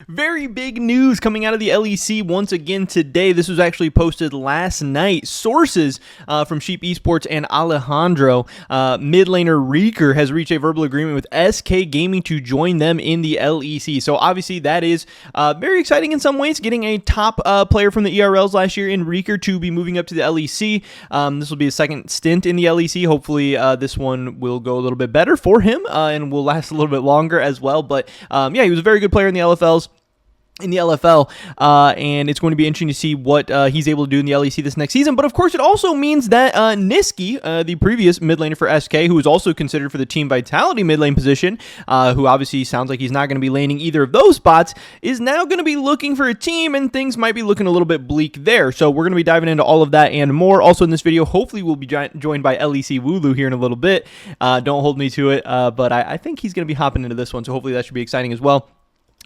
Very big news coming out of the LEC once again today. This was actually posted last night. Sources from Sheep Esports and Alejandro, mid laner Reeker has reached a verbal agreement with SK Gaming to join them in the LEC. So obviously that is very exciting in some ways, getting a top player from the ERLs last year in Reeker to be moving up to the LEC. This will be a second stint in the LEC. Hopefully this one will go a little bit better for him and will last a little bit longer as well. But yeah, he was a very good player in the LFL, and it's going to be interesting to see what he's able to do in the LEC this next season. But of course, it also means that Nisqy, the previous mid laner for SK, who was also considered for the Team Vitality mid lane position, who obviously sounds like he's not going to be laning either of those spots, is now going to be looking for a team, and things might be looking a little bit bleak there. So we're going to be diving into all of that and more. Also in this video, hopefully we'll be joined by LEC Wooloo here in a little bit. Don't hold me to it, but I think he's going to be hopping into this one, so hopefully that should be exciting as well.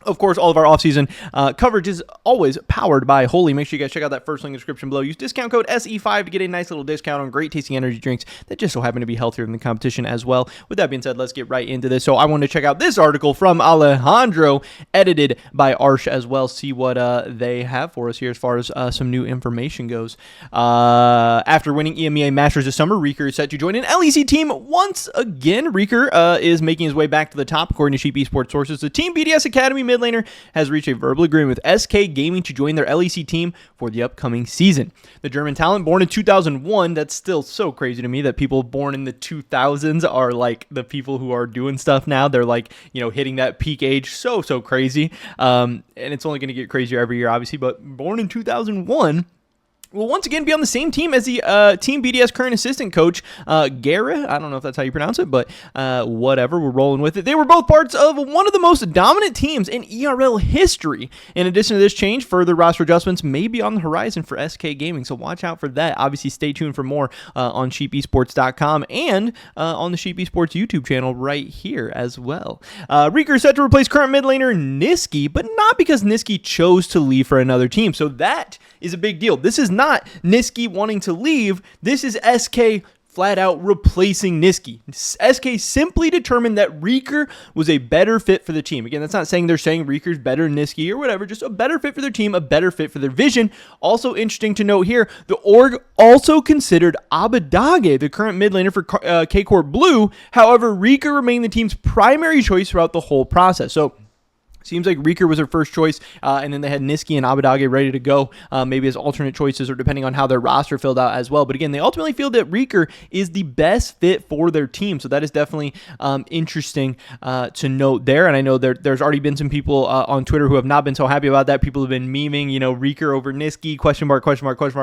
Of course, all of our offseason coverage is always powered by Holy. Make sure you guys check out that first link in the description below. Use discount code SE5 to get a nice little discount on great tasting energy drinks that just so happen to be healthier than the competition as well. With that being said, let's get right into this. So I want to check out this article from Alejandro, edited by Arsh as well, see what they have for us here as far as some new information goes. After winning EMEA Masters this summer, Reeker is set to join an LEC team once again. Reeker is making his way back to the top, according to Sheep Esports sources. The Team BDS Academy mid laner has reached a verbal agreement with SK Gaming to join their LEC team for the upcoming season. The German talent, born in 2001, that's still so crazy to me that people born in the 2000s are like the people who are doing stuff now. They're like, hitting that peak age. So crazy. And it's only going to get crazier every year, obviously, but born in 2001, will once again be on the same team as the Team BDS current assistant coach, Guerra. I don't know if that's how you pronounce it, but whatever, we're rolling with it. They were both parts of one of the most dominant teams in ERL history. In addition to this change, further roster adjustments may be on the horizon for SK Gaming, so watch out for that. Obviously, stay tuned for more on sheepesports.com and on the Sheep Esports YouTube channel right here as well. Reeker is set to replace current mid laner Nisqy, but not because Nisqy chose to leave for another team, so that is a big deal. This is not Nisqy wanting to leave. This is SK flat out replacing Nisqy. SK simply determined that Reeker was a better fit for the team. Again, that's not saying they're saying Reeker's better than Nisqy or whatever, just a better fit for their team, a better fit for their vision. Also interesting to note here, the org also considered Abadage, the current mid laner for K-Corp Blue. However, Reeker remained the team's primary choice throughout the whole process. So seems like Reeker was their first choice, and then they had Nisqy and Abadage ready to go, maybe as alternate choices or depending on how their roster filled out as well. But again, they ultimately feel that Reeker is the best fit for their team, so that is definitely interesting to note there. And I know there's already been some people on Twitter who have not been so happy about that. People have been memeing, Reeker over Nisqy, question mark,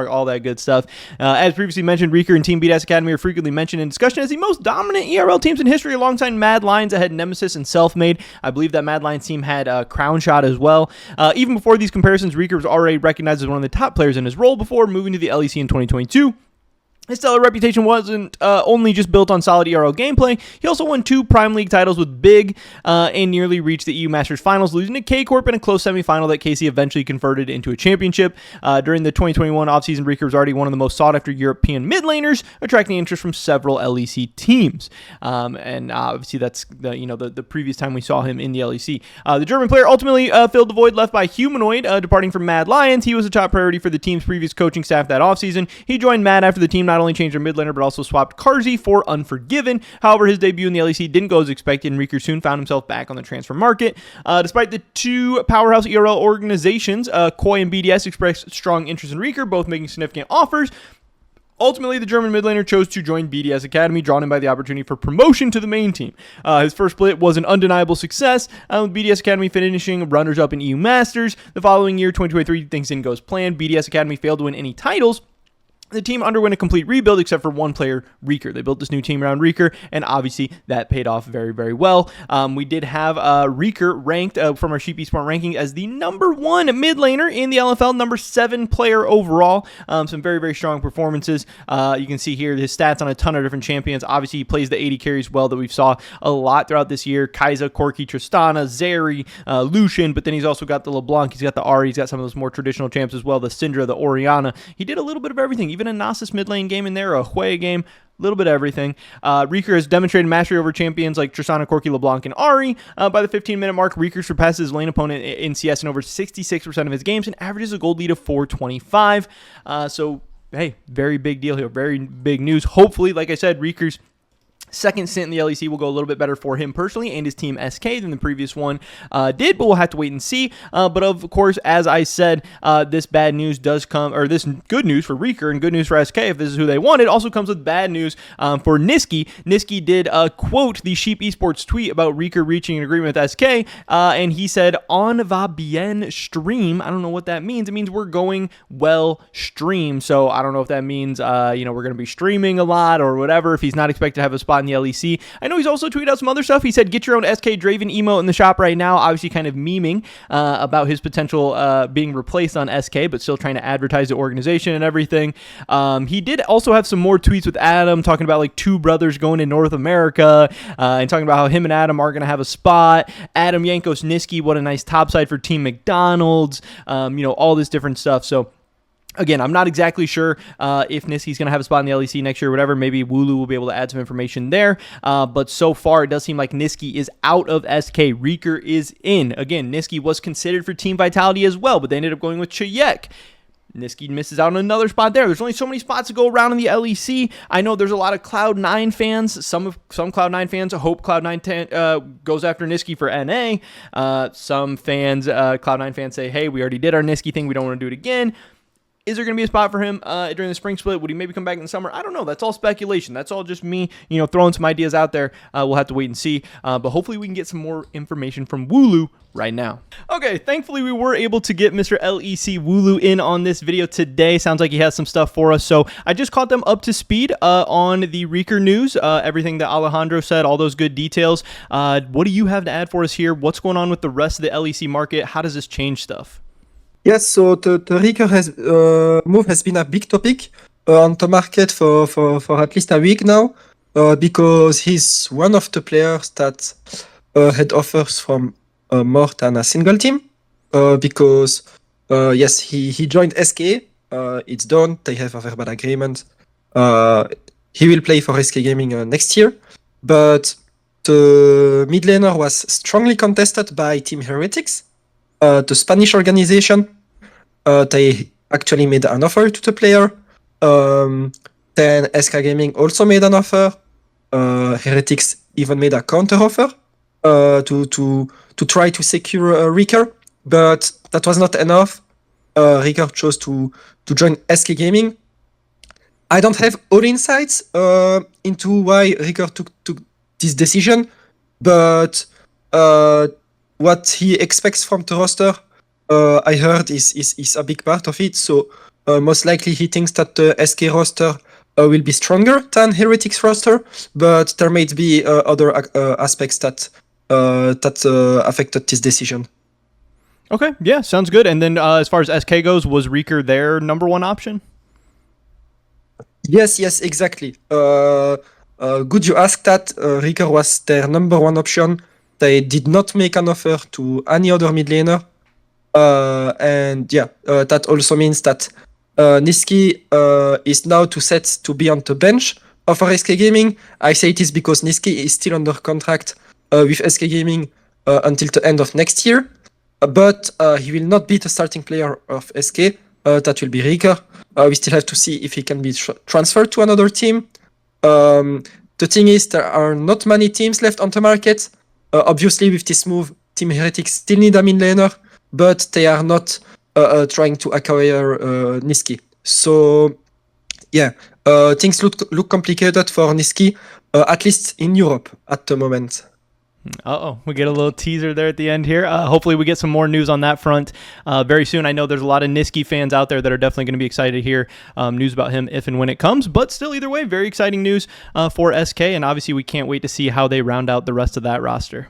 all that good stuff. As previously mentioned, Reeker and Team BDS Academy are frequently mentioned in discussion as the most dominant ERL teams in history alongside Mad Lions that had Nemesis and Selfmade. I believe that Mad Lions team had Crown Shot as well. Even before these comparisons, Reeker was already recognized as one of the top players in his role before moving to the LEC in 2022. His stellar reputation wasn't only just built on solid ERL gameplay. He also won 2 Prime League titles with Big and nearly reached the EU Masters Finals, losing to K-Corp in a close semifinal that KC eventually converted into a championship. During the 2021 offseason, Reeker was already one of the most sought-after European mid laners, attracting interest from several LEC teams. And obviously, that's the previous time we saw him in the LEC. The German player ultimately filled the void left by Humanoid, departing from Mad Lions. He was a top priority for the team's previous coaching staff that offseason. He joined Mad after the team not only changed their mid laner, but also swapped Karzi for Unforgiven. However, his debut in the LEC didn't go as expected, and Reeker soon found himself back on the transfer market. Despite the two powerhouse ERL organizations, Koi and BDS expressed strong interest in Reeker, both making significant offers. Ultimately, the German mid laner chose to join BDS Academy, drawn in by the opportunity for promotion to the main team. His first split was an undeniable success, with BDS Academy finishing runners-up in EU Masters. The following year, 2023, things didn't go as planned. BDS Academy failed to win any titles. The team underwent a complete rebuild except for one player, Reeker. They built this new team around Reeker, and obviously that paid off very, very well. We did have Reeker ranked from our Sheep Esports ranking as the #1 mid laner in the LFL, #7 player overall. Some very, very strong performances. You can see here his stats on a ton of different champions. Obviously, he plays the 80 carries well that we've saw a lot throughout this year. Kai'Sa, Corki, Tristana, Zeri, Lucian, but then he's also got the LeBlanc, he's got the Ahri, he's got some of those more traditional champs as well, the Syndra, the Orianna. He did a little bit of everything, even a Nasus mid lane game in there, a Hue game. little bit of everything. Rieker has demonstrated mastery over champions like Tristana, Corki, LeBlanc, and Ari. By the 15-minute mark, Rieker surpasses his lane opponent in CS in over 66% of his games and averages a gold lead of 425. So, hey, very big deal here. Very big news. Hopefully, like I said, Rieker's second stint in the LEC will go a little bit better for him personally and his team SK than the previous one did, but we'll have to wait and see. But of course, as I said, this bad news does come, or this good news for Rieker and good news for SK if this is who they wanted, also comes with bad news for Nisqy. Nisqy did quote the Sheep Esports tweet about Rieker reaching an agreement with SK, and he said, "On va bien stream." I don't know what that means. It means we're going well stream. So I don't know if that means, we're going to be streaming a lot or whatever, if he's not expected to have a spot in the LEC. I know he's also tweeted out some other stuff. He said, "Get your own SK Draven emote in the shop right now." Obviously kind of memeing about his potential being replaced on SK, but still trying to advertise the organization and everything. He did also have some more tweets with Adam talking about like two brothers going to North America and talking about how him and Adam are going to have a spot. Adam Yankos Nisqy, what a nice topside for Team McDonald's. All this different stuff. So again, I'm not exactly sure if Nisqy's going to have a spot in the LEC next year or whatever. Maybe Wooloo will be able to add some information there. But so far, it does seem like Nisqy is out of SK. Rieker is in. Again, Nisqy was considered for Team Vitality as well, but they ended up going with Chayek. Nisqy misses out on another spot there. There's only so many spots to go around in the LEC. I know there's a lot of Cloud9 fans. Some Cloud9 fans hope Cloud9 goes after Nisqy for NA. Some fans, Cloud9 fans say, "Hey, we already did our Nisqy thing. We don't want to do it again." Is there going to be a spot for him during the spring split? Would he maybe come back in the summer? I don't know. That's all speculation. That's all just me, throwing some ideas out there. We'll have to wait and see. But hopefully we can get some more information from Wooloo right now. Okay, thankfully we were able to get Mr. LEC Wooloo in on this video today. Sounds like he has some stuff for us. So I just caught them up to speed on the Rieker news, everything that Alejandro said, all those good details. What do you have to add for us here? What's going on with the rest of the LEC market? How does this change stuff? Yes, so the Rieker move has been a big topic on the market for at least a week now, because he's one of the players that had offers from more than a single team. Because yes, he joined SK. It's done. They have a verbal agreement. He will play for SK Gaming next year, but the mid laner was strongly contested by Team Heretics. The Spanish organization, they actually made an offer to the player. Then SK Gaming also made an offer. Heretics even made a counter offer to try to secure Rieker, but that was not enough. Rieker chose to join SK Gaming. I don't have all insights into why Rieker took this decision, but what he expects from the roster, I heard is a big part of it. So most likely he thinks that the SK roster will be stronger than Heretics roster, but there might be other aspects that affected this decision. Okay, yeah, sounds good. And then as far as SK goes, was Rieker their number one option? Yes, exactly. Good you asked that. Rieker was their number one option. They did not make an offer to any other mid laner. And yeah, that also means that Nisqy is now set to be on the bench of SK Gaming. I say it is because Nisqy is still under contract with SK Gaming until the end of next year. But he will not be the starting player of SK. That will be Rieker. We still have to see if he can be transferred to another team. The thing is, there are not many teams left on the market. Obviously, with this move, Team Heretics still need a mid laner, but they are not trying to acquire Nisqy. So, yeah, things look complicated for Nisqy, at least in Europe at the moment. We get a little teaser there at the end here. Hopefully we get some more news on that front very soon. I know there's a lot of Nisqy fans out there that are definitely going to be excited to hear news about him if and when it comes. But still, either way, very exciting news for SK. And obviously we can't wait to see how they round out the rest of that roster.